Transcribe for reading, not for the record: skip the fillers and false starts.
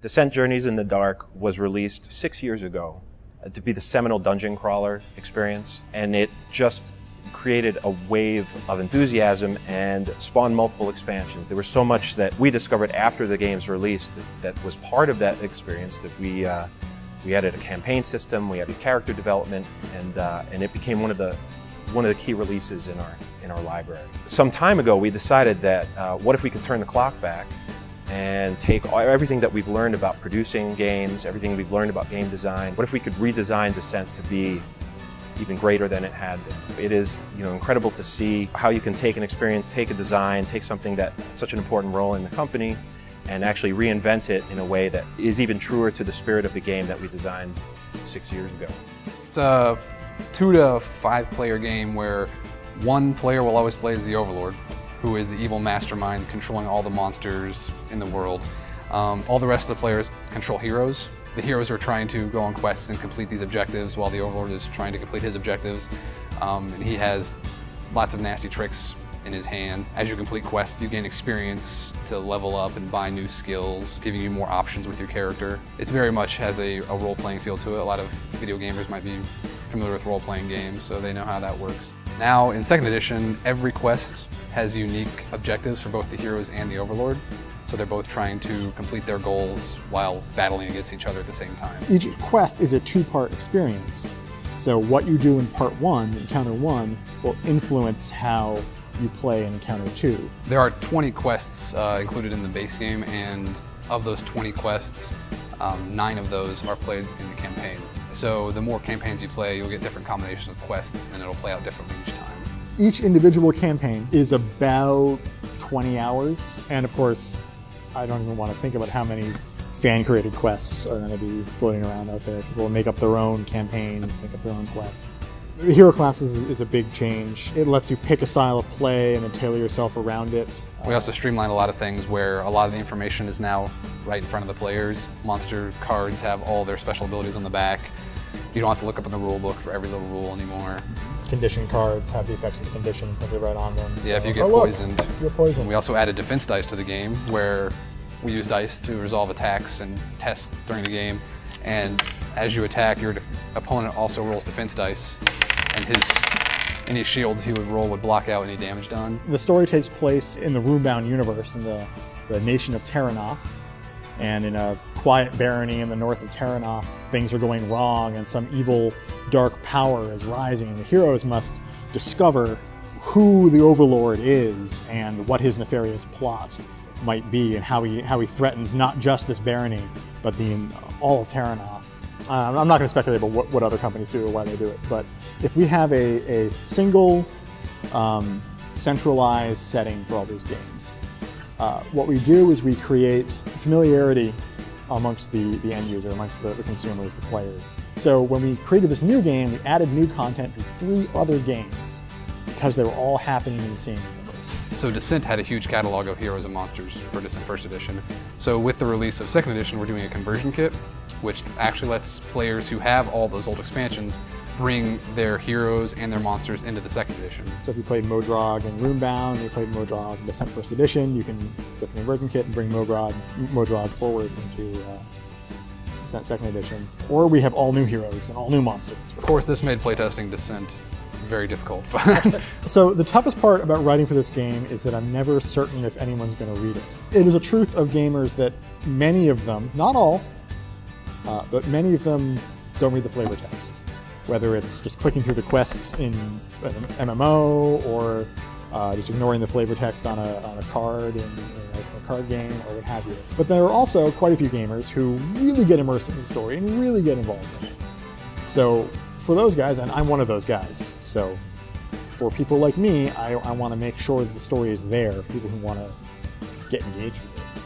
Descent Journeys in the Dark was released 6 years ago to be the seminal dungeon crawler experience, and it just created a wave of enthusiasm and spawned multiple expansions. There was so much that we discovered after the game's release that was part of that experience that we added a campaign system, we added character development, and it became one of the key releases in our library. Some time ago, we decided that what if we could turn the clock back and take everything that we've learned about producing games, everything we've learned about game design. What if we could redesign Descent to be even greater than it had been? It is, incredible to see how you can take an experience, take a design, take something that had such an important role in the company, and actually reinvent it in a way that is even truer to the spirit of the game that we designed 6 years ago. It's a 2 to 5 player game where one player will always play as the Overlord, who is the evil mastermind controlling all the monsters in the world. All the rest of the players control heroes. The heroes are trying to go on quests and complete these objectives while the Overlord is trying to complete his objectives. And he has lots of nasty tricks in his hand. As you complete quests, you gain experience to level up and buy new skills, giving you more options with your character. It very much has a role-playing feel to it. A lot of video gamers might be familiar with role-playing games, so they know how that works. Now, in 2nd edition, every quest has unique objectives for both the heroes and the Overlord. So they're both trying to complete their goals while battling against each other at the same time. Each quest is a 2-part experience. So what you do in part 1, encounter 1, will influence how you play in encounter 2. There are 20 quests included in the base game, and of those 20 quests, 9 of those are played in the campaign. So the more campaigns you play, you'll get different combinations of quests, and it'll play out differently each time. Each individual campaign is about 20 hours, and of course, I don't even want to think about how many fan-created quests are going to be floating around out there. People will make up their own campaigns, make up their own quests. The hero class is a big change. It lets you pick a style of play and then tailor yourself around it. We also streamlined a lot of things where a lot of the information is now right in front of the players. Monster cards have all their special abilities on the back. You don't have to look up in the rule book for every little rule anymore. Condition cards have the effects of the condition printed right on them. Yeah, so, if you get poisoned. You're poisoned. We also added defense dice to the game, where we use dice to resolve attacks and tests during the game. And as you attack, your opponent also rolls defense dice, and any shields he would roll would block out any damage done. The story takes place in the Rune-bound universe, in the nation of Terranoff. And in a quiet barony in the north of Terranoff, things are going wrong and some evil, dark power is rising, and the heroes must discover who the Overlord is and what his nefarious plot might be, and how he threatens not just this barony, but all of Terranoff. I'm not going to speculate about what other companies do or why they do it, but if we have a single centralized setting for all these games, what we do is we create familiarity amongst the end user, amongst the consumers, the players. So when we created this new game, we added new content to 3 other games because they were all happening in the same universe. So Descent had a huge catalog of heroes and monsters for Descent 1st edition. So with the release of 2nd edition, we're doing a conversion kit, which actually lets players who have all those old expansions bring their heroes and their monsters into the 2nd edition. So if you played Modrog and Rune-bound, you played Modrog in Descent 1st edition, you can get the conversion kit and bring Modrog forward into Descent 2nd edition. Or we have all new heroes and all new monsters. Of course, this made playtesting Descent very difficult. So the toughest part about writing for this game is that I'm never certain if anyone's going to read it. It is a truth of gamers that many of them, not all, but many of them don't read the flavor text. Whether it's just clicking through the quests in an MMO, or just ignoring the flavor text on a card in a card game, or what have you. But there are also quite a few gamers who really get immersed in the story and really get involved in it. So for those guys, and I'm one of those guys, so for people like me, I want to make sure that the story is there for people who want to get engaged with it.